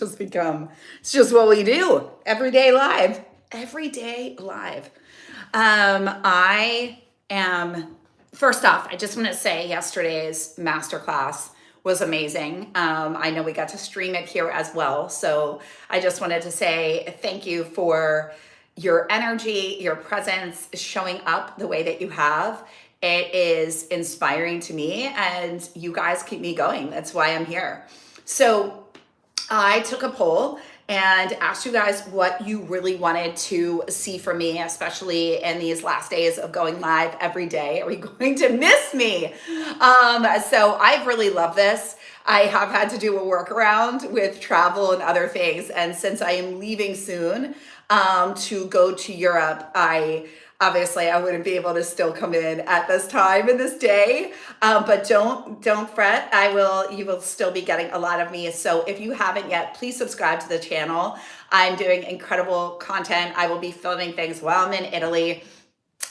it's just what we do. Everyday live. Everyday live. I am, first off, I just want to say yesterday's masterclass was amazing. I know we got to stream it here as well. So I just wanted to say thank you for your energy, your presence, showing up the way that you have. It is inspiring to me, and you guys keep me going. That's why I'm here. So I took a poll and asked you guys what you really wanted to see from me, especially in these last days of going live every day. Are you going to miss me? So I've really loved this. I have had to do a workaround with travel and other things. And since I am leaving soon to go to Europe, obviously I wouldn't be able to still come in at this time in this day, but don't fret. You will still be getting a lot of me. So if you haven't yet, please subscribe to the channel. I'm doing incredible content. I will be filming things while I'm in Italy,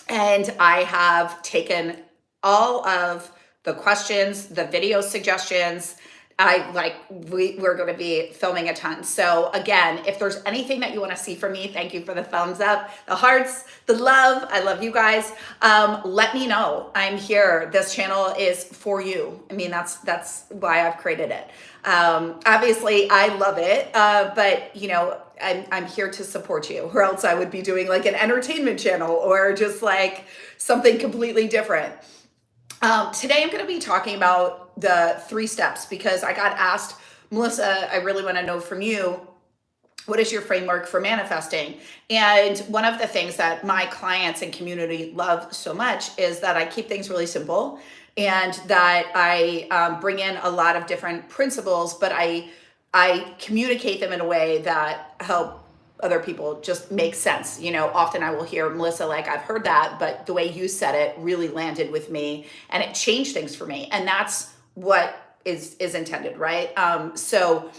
and I have taken all of the questions, the video suggestions. We're going to be filming a ton. So again, if there's anything that you want to see from me, thank you for the thumbs up, the hearts, the love. I love you guys. Let me know. I'm here. This channel is for you. I mean, that's why I've created it. Obviously I love it. But you know, I'm here to support you, or else I would be doing like an entertainment channel or just like something completely different. Today I'm going to be talking about the 3 steps, because I got asked, Melissa, I really want to know from you, what is your framework for manifesting? And one of the things that my clients and community love so much is that I keep things really simple, and that I bring in a lot of different principles, but I communicate them in a way that help other people just make sense. You know, often I will hear, Melissa, like, I've heard that, but the way you said it really landed with me and it changed things for me. And that's what is intended, right? So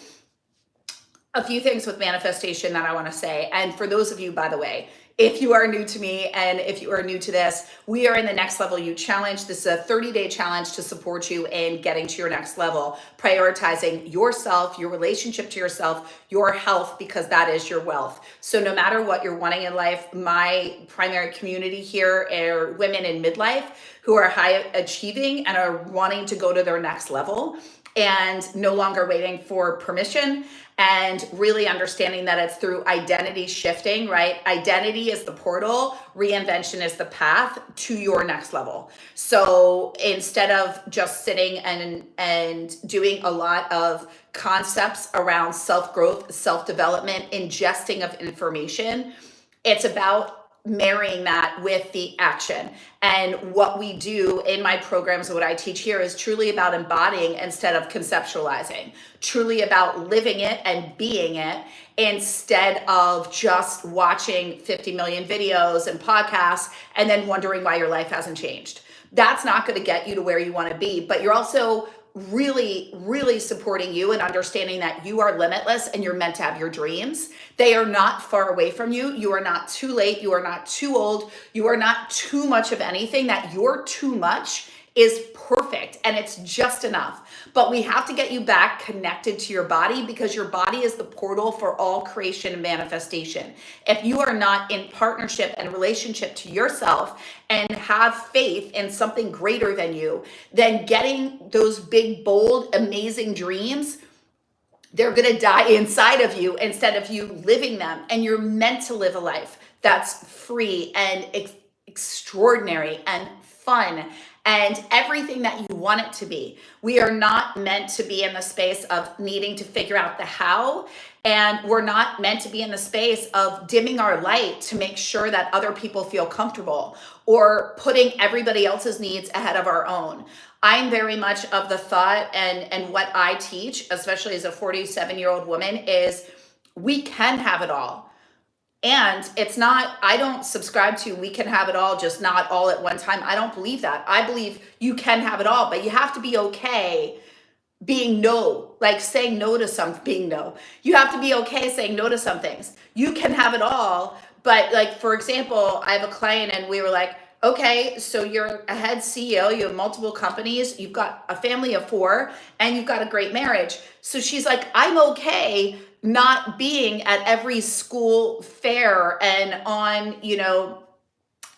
a few things with manifestation that I want to say. And for those of you, by the way, if you are new to me and if you are new to this, we are in the Next Level You Challenge. This is a 30-day challenge to support you in getting to your next level, prioritizing yourself, your relationship to yourself, your health, because that is your wealth. So no matter what you're wanting in life, my primary community here are women in midlife who are high achieving and are wanting to go to their next level and no longer waiting for permission, and really understanding that it's through identity shifting, right? Identity is the portal, reinvention is the path to your next level. So instead of just sitting and doing a lot of concepts around self-growth, self-development, ingesting of information, it's about marrying that with the action. And what we do in my programs, what I teach here, is truly about embodying instead of conceptualizing, truly about living it and being it, instead of just watching 50 million videos and podcasts and then wondering why your life hasn't changed. That's not going to get you to where you want to be, but you're also really supporting you and understanding that you are limitless and you're meant to have your dreams. They are not far away from you. You are not too late. You are not too old. You are not too much of anything. That your too much is perfect and it's just enough. But we have to get you back connected to your body, because your body is the portal for all creation and manifestation. If you are not in partnership and relationship to yourself and have faith in something greater than you, then getting those big, bold, amazing dreams, they're going to die inside of you instead of you living them. And you're meant to live a life that's free and extraordinary and fun and everything that you want it to be. We are not meant to be in the space of needing to figure out the how, and we're not meant to be in the space of dimming our light to make sure that other people feel comfortable or putting everybody else's needs ahead of our own. I'm very much of the thought, and what I teach, especially as a 47-year-old woman, is we can have it all. And it's not, I don't subscribe to we can have it all, just not all at one time. I don't believe that. I believe you can have it all, but you have to be okay being no, like saying no to being no. You have to be okay saying no to some things. You can have it all, but like, for example, I have a client and we were like, okay, so you're a head CEO, you have multiple companies, you've got a family of 4, and you've got a great marriage. So she's like, I'm okay not being at every school fair and on,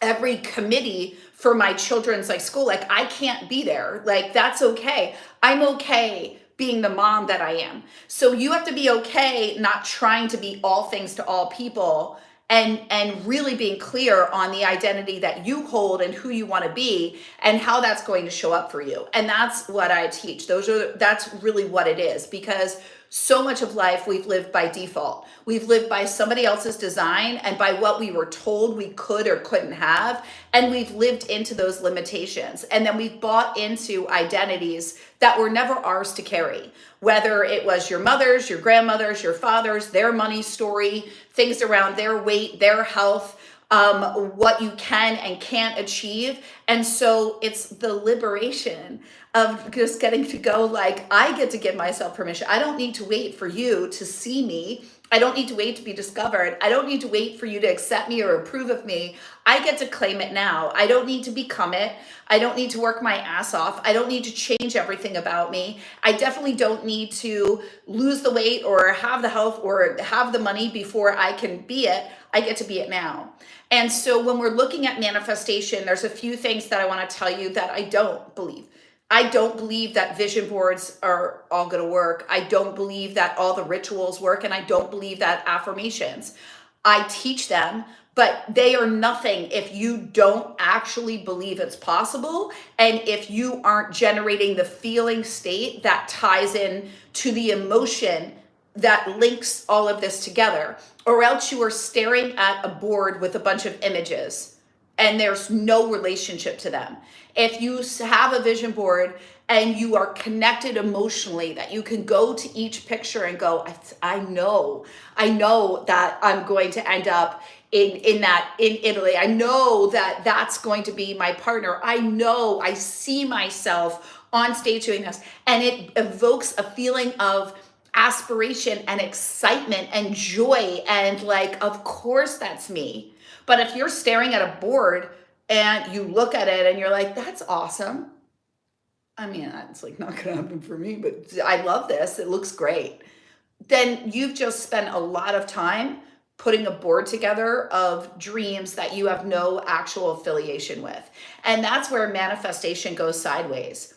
every committee for my children's like school. Like, I can't be there. Like, that's okay. I'm okay being the mom that I am. So you have to be okay not trying to be all things to all people, and really being clear on the identity that you hold and who you want to be and how that's going to show up for you. And that's what I teach. That's really what it is, because so much of life we've lived by default. We've lived by somebody else's design and by what we were told we could or couldn't have. And we've lived into those limitations. And then we've bought into identities that were never ours to carry, whether it was your mother's, your grandmother's, your father's, their money story, things around their weight, their health, what you can and can't achieve. And so it's the liberation of just getting to go, like, I get to give myself permission. I don't need to wait for you to see me. I don't need to wait to be discovered. I don't need to wait for you to accept me or approve of me. I get to claim it now. I don't need to become it. I don't need to work my ass off. I don't need to change everything about me. I definitely don't need to lose the weight or have the health or have the money before I can be it. I get to be it now. And so when we're looking at manifestation, there's a few things that I want to tell you that I don't believe. I don't believe that vision boards are all going to work. I don't believe that all the rituals work. And I don't believe that affirmations. I teach them, but they are nothing if you don't actually believe it's possible. And if you aren't generating the feeling state that ties in to the emotion that links all of this together, or else you are staring at a board with a bunch of images and there's no relationship to them. If you have a vision board and you are connected emotionally, that you can go to each picture and go, I know that I'm going to end up in Italy. I know that that's going to be my partner. I know, I see myself on stage doing this, and it evokes a feeling of aspiration and excitement and joy, and like, of course that's me. But if you're staring at a board and you look at it and you're like, that's awesome. I mean, that's like not gonna happen for me, but I love this. It looks great. Then you've just spent a lot of time putting a board together of dreams that you have no actual affiliation with. And that's where manifestation goes sideways.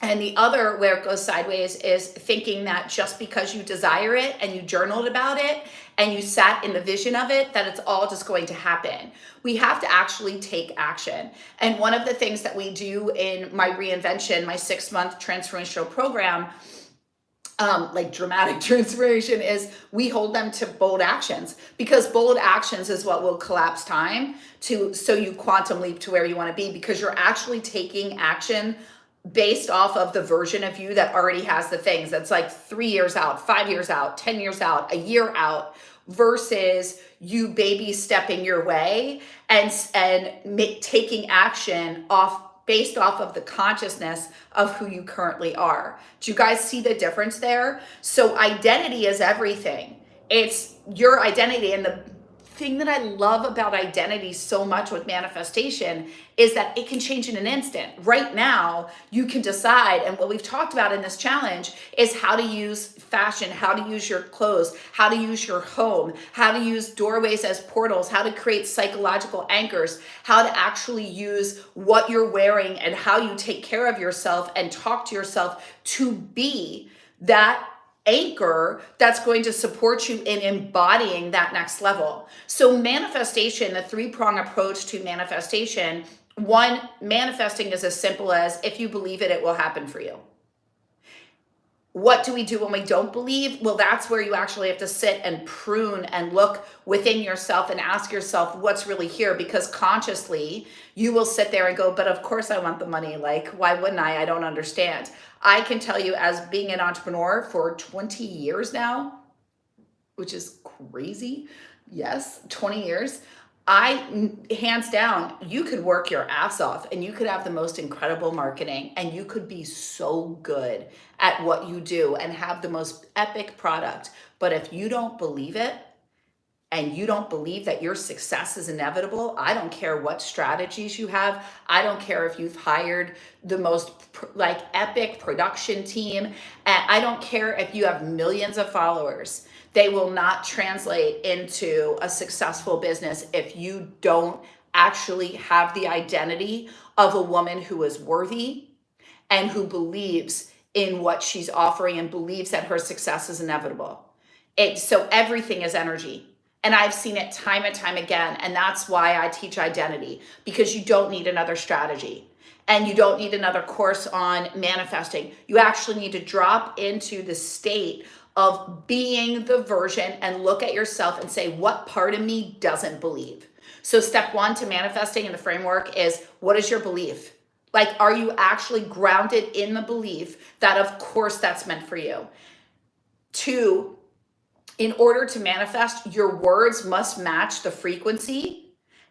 And the other where it goes sideways is thinking that just because you desire it and you journaled about it and you sat in the vision of it, that it's all just going to happen. We have to actually take action. And one of the things that we do in my reinvention, my 6-month transformational program, like dramatic transformation, is we hold them to bold actions, because bold actions is what will collapse time so you quantum leap to where you want to be, because you're actually taking action based off of the version of you that already has the things that's like 3 years out, 5 years out, 10 years out, a year out, versus you baby stepping your way and taking action based off of the consciousness of who you currently are. Do you guys see the difference there? So identity is everything. It's your identity. And the thing that I love about identity so much with manifestation is that it can change in an instant. Right now, you can decide, and what we've talked about in this challenge is how to use fashion, how to use your clothes, how to use your home, how to use doorways as portals, how to create psychological anchors, how to actually use what you're wearing and how you take care of yourself and talk to yourself to be that anchor that's going to support you in embodying that next level. So manifestation, the 3-prong approach to manifestation, one, manifesting is as simple as, if you believe it, it will happen for you. What do we do when we don't believe? Well, that's where you actually have to sit and prune and look within yourself and ask yourself what's really here, because consciously you will sit there and go, but of course I want the money. Like, why wouldn't I? I don't understand. I can tell you, as being an entrepreneur for 20 years now, which is crazy. Yes, 20 years. Hands down, you could work your ass off and you could have the most incredible marketing and you could be so good at what you do and have the most epic product. But if you don't believe it and you don't believe that your success is inevitable, I don't care what strategies you have. I don't care if you've hired the most epic production team. And I don't care if you have millions of followers. they will not translate into a successful business if you don't actually have the identity of a woman who is worthy and who believes in what she's offering and believes that her success is inevitable. So everything is energy. And I've seen it time and time again. And that's why I teach identity, because you don't need another strategy and you don't need another course on manifesting. You actually need to drop into the state of being the version and look at yourself and say, what part of me doesn't believe? So step one to manifesting in the framework is, what is your belief? Like, are you actually grounded in the belief that, of course, that's meant for you? Two, in order to manifest, your words must match the frequency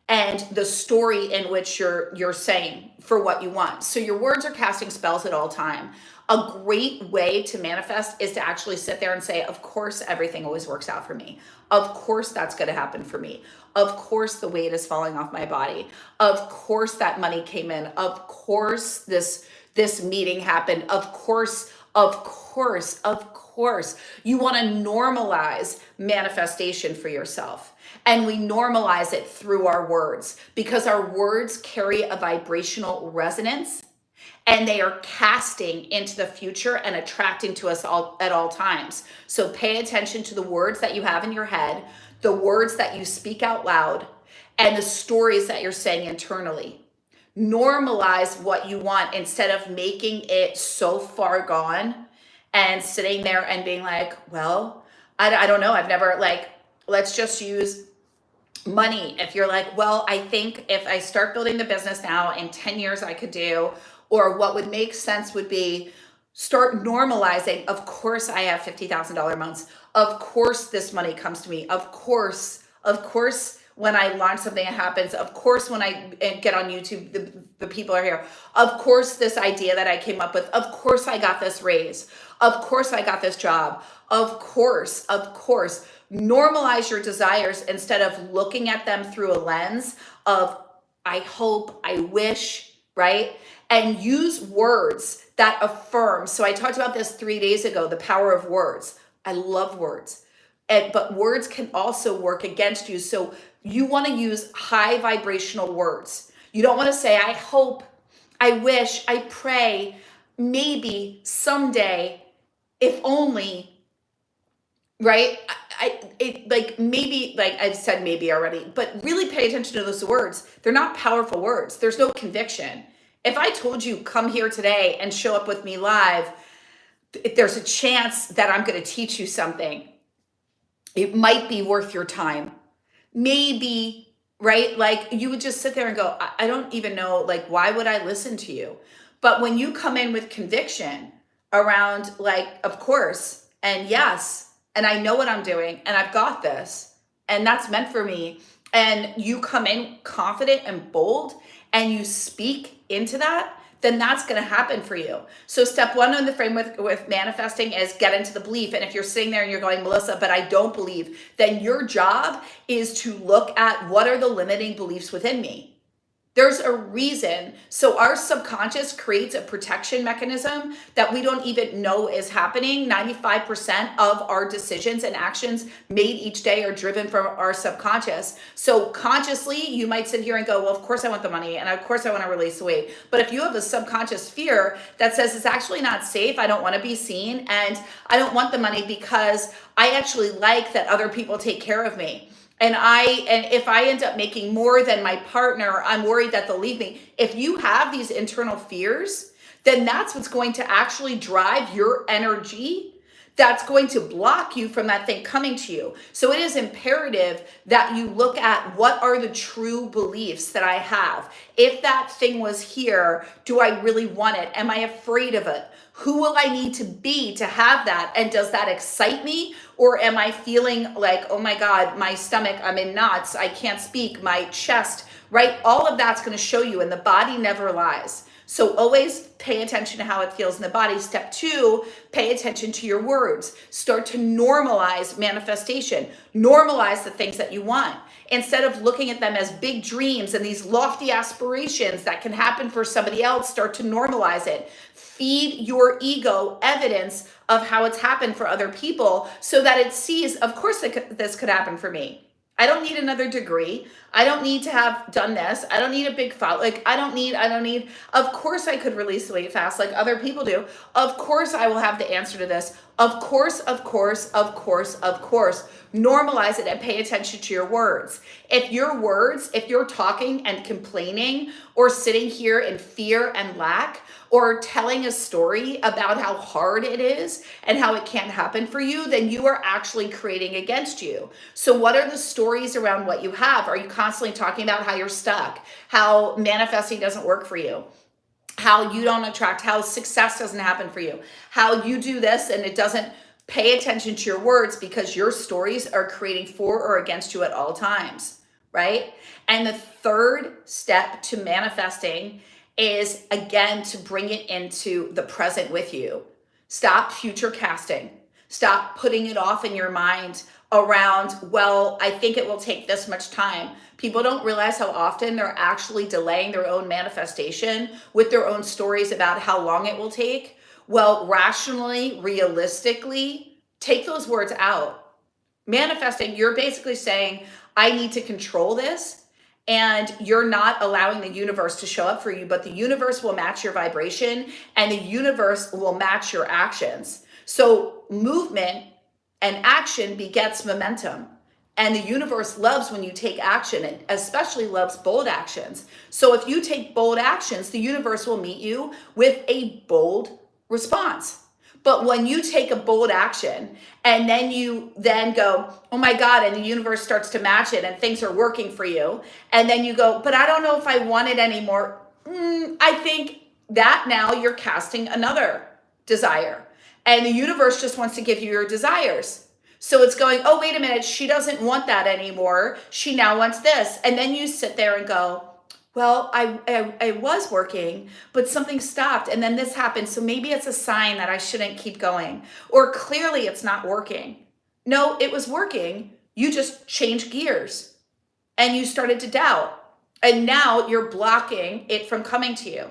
and the story in which you're saying for what you want. So your words are casting spells at all time. A great way to manifest is to actually sit there and say, of course, everything always works out for me. Of course, that's going to happen for me. Of course, the weight is falling off my body. Of course, that money came in. Of course, this meeting happened. Of course. You want to normalize manifestation for yourself. And we normalize it through our words, because our words carry a vibrational resonance and they are casting into the future and attracting to us all at all times. So pay attention to the words that you have in your head, the words that you speak out loud, and the stories that you're saying internally. Normalize what you want instead of making it so far gone and sitting there and being like, well, I don't know. I've never, like, let's just use money. If you're like, well, I think if I start building the business now, in 10 years I could do, or what would make sense would be start normalizing. Of course I have $50,000 months. Of course this money comes to me. Of course, when I launch something, it happens. Of course, when I get on YouTube, the people are here. Of course, this idea that I came up with. Of course, I got this raise. Of course, I got this job. Of course. Normalize your desires instead of looking at them through a lens of, I hope, I wish, right? And use words that affirm. So I talked about this 3 days ago, the power of words. I love words. But words can also work against you. So you want to use high vibrational words. You don't want to say, I hope, I wish, I pray, maybe, someday, if only, right? Maybe, like I've said maybe already, but really pay attention to those words. They're not powerful words. There's no conviction. If I told you, come here today and show up with me live, there's a chance that I'm going to teach you something. It might be worth your time. Maybe, right? Like, you would just sit there and go, I don't even know, like, why would I listen to you? But when you come in with conviction around, like, of course, and yes, and I know what I'm doing, and I've got this, and that's meant for me, and you come in confident and bold, and you speak into that, then that's going to happen for you. So step one in the framework with manifesting is get into the belief. And if you're sitting there and you're going, Melissa, but I don't believe, then your job is to look at, what are the limiting beliefs within me? There's a reason. So our subconscious creates a protection mechanism that we don't even know is happening. 95% of our decisions and actions made each day are driven from our subconscious. So consciously, you might sit here and go, well, of course I want the money, and of course I want to release the weight. But if you have a subconscious fear that says it's actually not safe, I don't want to be seen, and I don't want the money because I actually like that other people take care of me. And if I end up making more than my partner, I'm worried that they'll leave me. If you have these internal fears, then that's what's going to actually drive your energy. That's going to block you from that thing coming to you. So it is imperative that you look at, what are the true beliefs that I have? If that thing was here, do I really want it? Am I afraid of it? Who will I need to be to have that? And does that excite me? Or am I feeling like, oh my God, my stomach, I'm in knots, I can't speak, my chest, right? All of that's going to show you, and the body never lies. So always pay attention to how it feels in the body. Step 2, pay attention to your words. Start to normalize manifestation. Normalize the things that you want. Instead of looking at them as big dreams and these lofty aspirations that can happen for somebody else, start to normalize it. Feed your ego evidence of how it's happened for other people so that it sees, of course, this could happen for me. I don't need another degree. I don't need to have done this. I don't need a big follow. Like, I don't need, of course I could release weight fast like other people do. Of course I will have the answer to this. Of course, of course, of course, of course. Normalize it and pay attention to your words. If you're talking and complaining or sitting here in fear and lack, or telling a story about how hard it is and how it can't happen for you, then you are actually creating against you. So what are the stories around what you have? Are you constantly talking about how you're stuck, how manifesting doesn't work for you, how you don't attract, how success doesn't happen for you, how you do this and it doesn't? Pay attention to your words, because your stories are creating for or against you at all times, right? And the third step to manifesting is, again, to bring it into the present with you. Stop future casting. Stop putting it off in your mind around, well, I think it will take this much time. People don't realize how often they're actually delaying their own manifestation with their own stories about how long it will take. Well, rationally, realistically, take those words out. Manifesting, you're basically saying, I need to control this, and you're not allowing the universe to show up for you, but the universe will match your vibration and the universe will match your actions. So movement and action begets momentum. And the universe loves when you take action, and especially loves bold actions. So if you take bold actions, the universe will meet you with a bold response. But when you take a bold action and then you then go, oh my God, and the universe starts to match it and things are working for you, and then you go, but I don't know if I want it anymore. I think that now you're casting another desire, and the universe just wants to give you your desires. So it's going, oh, wait a minute, she doesn't want that anymore. She now wants this. And then you sit there and go, well, I was working, but something stopped and then this happened. So maybe it's a sign that I shouldn't keep going. Or clearly it's not working. No, it was working. You just changed gears and you started to doubt. And now you're blocking it from coming to you.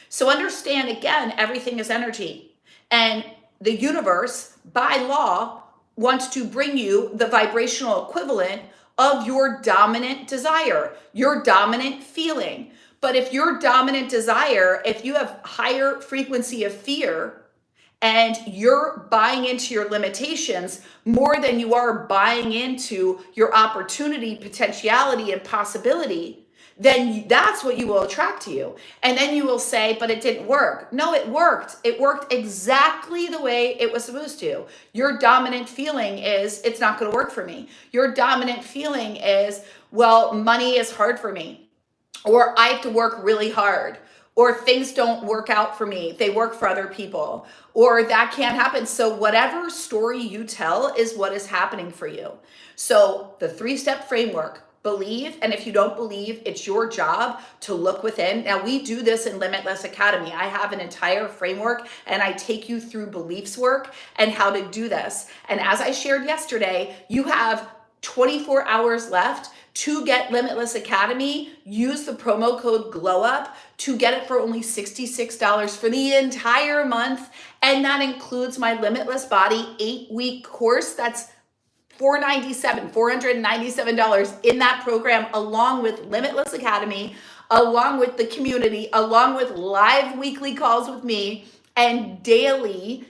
So understand, again, everything is energy. And the universe, by law, wants to bring you the vibrational equivalent of your dominant desire, your dominant feeling. But if your dominant desire, if you have higher frequency of fear and you're buying into your limitations more than you are buying into your opportunity, potentiality, and possibility, then that's what you will attract to you. And then you will say, but it didn't work. No, it worked. It worked exactly the way it was supposed to. Your dominant feeling is, it's not going to work for me. Your dominant feeling is, well, money is hard for me, or I have to work really hard, or things don't work out for me. They work for other people, or that can't happen. So whatever story you tell is what is happening for you. So the 3-step framework: believe, and if you don't believe, it's your job to look within. Now, we do this in Limitless Academy. I have an entire framework and I take you through beliefs work and how to do this. And as I shared yesterday, you have 24 hours left to get Limitless Academy. Use the promo code GLOWUP to get it for only $66 for the entire month. And that includes my Limitless Body 8-week course. That's $497 in that program, along with Limitless Academy, along with the community, along with live weekly calls with me, and daily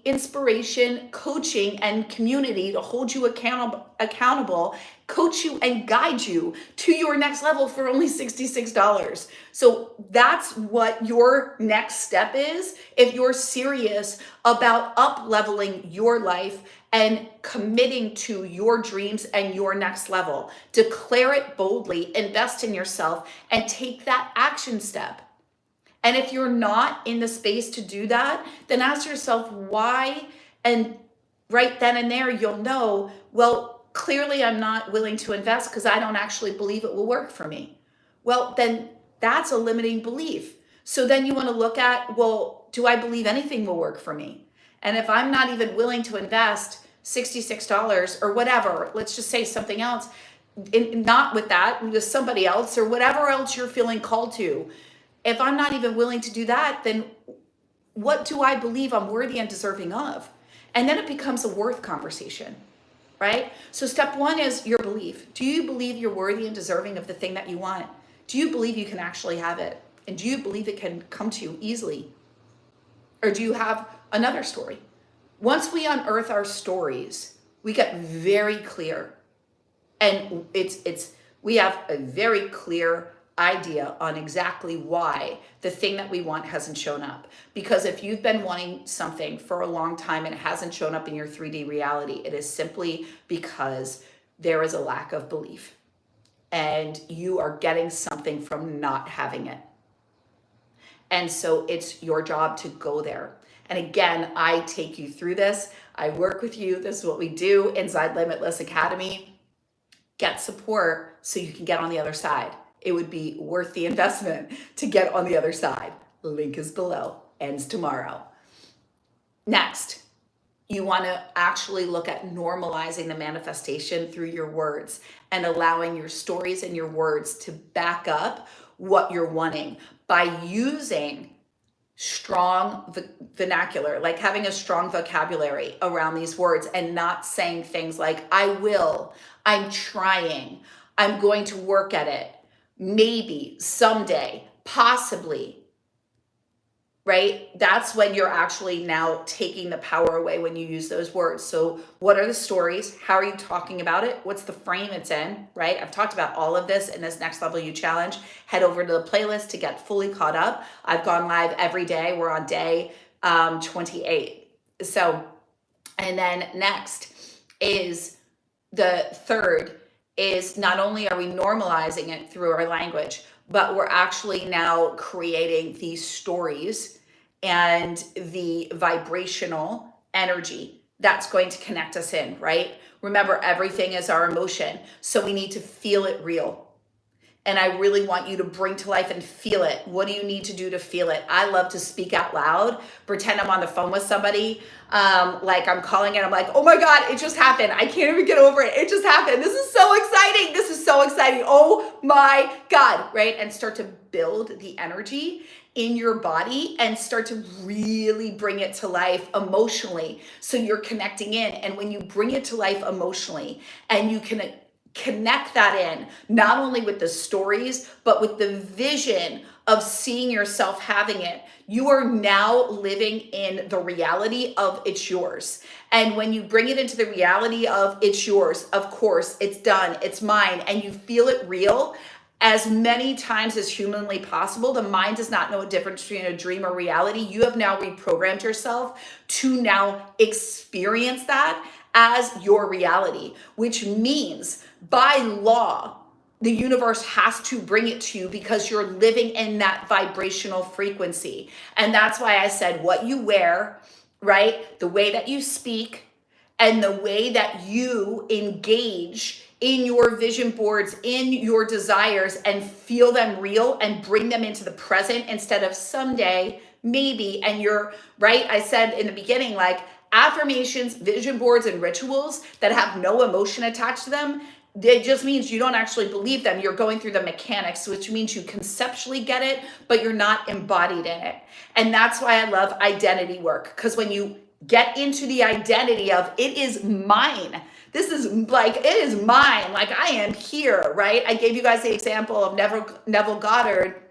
inspiration, coaching, and community to hold you accountable, coach you, and guide you to your next level for only $66. So that's what your next step is if you're serious about up-leveling your life and committing to your dreams and your next level. Declare it boldly, invest in yourself, and take that action step. And if you're not in the space to do that, then ask yourself why, and right then and there, you'll know, well, clearly I'm not willing to invest because I don't actually believe it will work for me. Well, then that's a limiting belief. So then you want to look at, well, do I believe anything will work for me? And if I'm not even willing to invest $66 or whatever, let's just say something else, not with that, with somebody else or whatever else you're feeling called to. If I'm not even willing to do that, then what do I believe I'm worthy and deserving of? And then it becomes a worth conversation, right? So step one is your belief. Do you believe you're worthy and deserving of the thing that you want? Do you believe you can actually have it? And do you believe it can come to you easily? Or do you have another story? Once we unearth our stories, we get very clear. And we have a very clear idea on exactly why the thing that we want hasn't shown up. Because if you've been wanting something for a long time and it hasn't shown up in your 3D reality, it is simply because there is a lack of belief and you are getting something from not having it. And so it's your job to go there. And again, I take you through this. I work with you. This is what we do inside Limitless Academy. Get support so you can get on the other side. It would be worth the investment to get on the other side. Link is below. Ends tomorrow. Next, you want to actually look at normalizing the manifestation through your words and allowing your stories and your words to back up what you're wanting by using strong vernacular, like having a strong vocabulary around these words and not saying things like, I will, I'm trying, I'm going to work at it, maybe, someday, possibly, right? That's when you're actually now taking the power away when you use those words. So what are the stories? How are you talking about it? What's the frame it's in, right? I've talked about all of this in this Next Level You Challenge. Head over to the playlist to get fully caught up. I've gone live every day. We're on day 28. So, and then next is the third is not only are we normalizing it through our language, but we're actually now creating these stories and the vibrational energy that's going to connect us in, right? Remember, everything is our emotion. So we need to feel it real. And I really want you to bring to life and feel it. What do you need to do to feel it? I love to speak out loud, pretend I'm on the phone with somebody, like I'm calling it. I'm like, oh my God, it just happened. I can't even get over it. It just happened. This is so exciting. This is so exciting. Oh my God, right? And start to build the energy in your body and start to really bring it to life emotionally. So you're connecting in. And when you bring it to life emotionally and you can connect that in, not only with the stories, but with the vision of seeing yourself having it, you are now living in the reality of it's yours. And when you bring it into the reality of it's yours, of course, it's done, it's mine, and you feel it real as many times as humanly possible, the mind does not know a difference between a dream or reality. You have now reprogrammed yourself to now experience that as your reality, which means by law, the universe has to bring it to you because you're living in that vibrational frequency. And that's why I said what you wear, right? The way that you speak and the way that you engage in your vision boards, in your desires, and feel them real and bring them into the present instead of someday, maybe. And you're right. I said in the beginning, like, affirmations, vision boards, and rituals that have no emotion attached to them, it just means you don't actually believe them. You're going through the mechanics, which means you conceptually get it, but you're not embodied in it. And that's why I love identity work, because when you get into the identity of it is mine, this is like, it is mine, like I am here, right? I gave you guys the example of Neville Goddard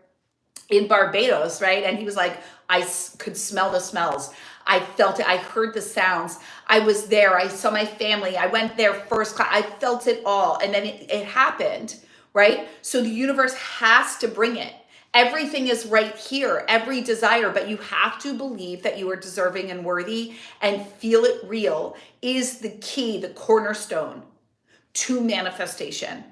in Barbados, right? And he was like, I could smell the smells. I felt it. I heard the sounds. I was there. I saw my family. I went there first class. I felt it all. And then it happened, right? So the universe has to bring it. Everything is right here, every desire, but you have to believe that you are deserving and worthy and feel it real is the key, the cornerstone to manifestation.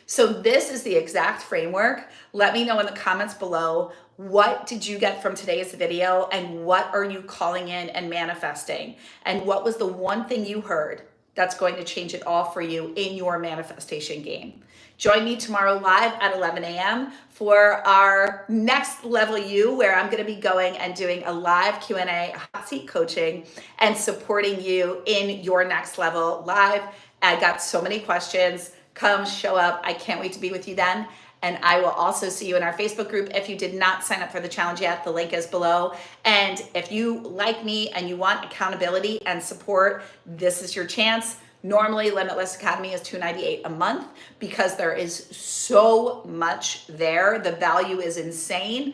So this is the exact framework. Let me know in the comments below, what did you get from today's video and what are you calling in and manifesting? And what was the one thing you heard that's going to change it all for you in your manifestation game. Join me tomorrow live at 11 a.m. for our next level you, where I'm going to be going and doing a live Q&A, hot seat coaching, and supporting you in your next level live. I got so many questions. Come show up. I can't wait to be with you then. And I will also see you in our Facebook group. If you did not sign up for the challenge yet, the link is below. And if you like me and you want accountability and support, this is your chance. Normally, Limitless Academy is $298 a month because there is so much there. The value is insane.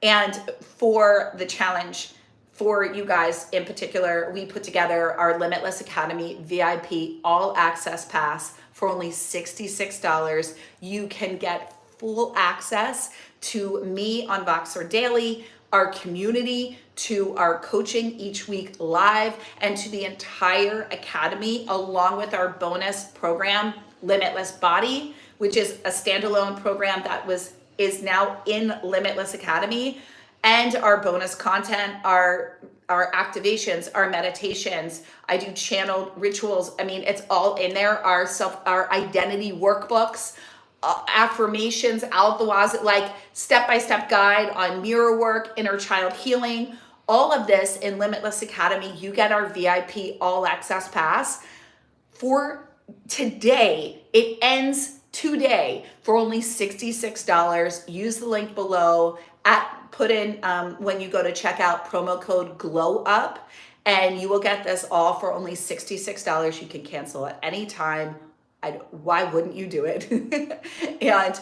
And for the challenge, for you guys in particular, we put together our Limitless Academy VIP all access pass for only $66. You can get full access to me on Voxer Daily, our community, to our coaching each week live, and to the entire academy, along with our bonus program, Limitless Body, which is a standalone program that is now in Limitless Academy, and our bonus content, our activations, our meditations. I do channeled rituals. I mean, it's all in there. Our identity workbooks, affirmations out the wazoo, like step-by-step guide on mirror work, inner child healing, all of this in Limitless Academy. You get our VIP all access pass for today. It ends today for only $66. Use the link below. Put in when you go to checkout promo code GLOWUP, and you will get this all for only $66. You can cancel at any time. Why wouldn't you do it? And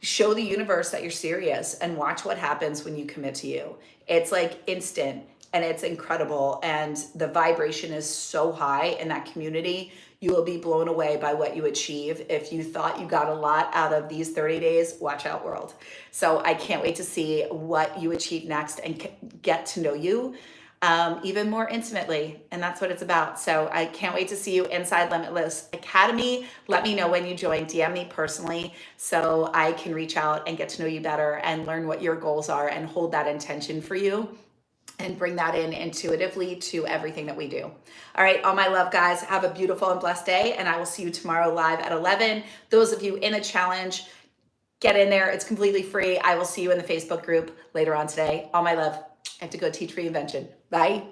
show the universe that you're serious, and watch what happens when you commit to you. It's like instant, and it's incredible, and the vibration is so high in that community. You will be blown away by what you achieve. If you thought you got a lot out of these 30 days, watch out, world. So I can't wait to see what you achieve next and get to know you even more intimately. And that's what it's about. So I can't wait to see you inside Limitless Academy. Let me know when you join. DM me personally so I can reach out and get to know you better and learn what your goals are and hold that intention for you and bring that in intuitively to everything that we do. All right, all my love, guys, have a beautiful and blessed day, and I will see you tomorrow live at 11. Those of you in a challenge, get in there. It's completely free. I will see you in the Facebook group later on today. All my love. I have to go teach reinvention. Bye.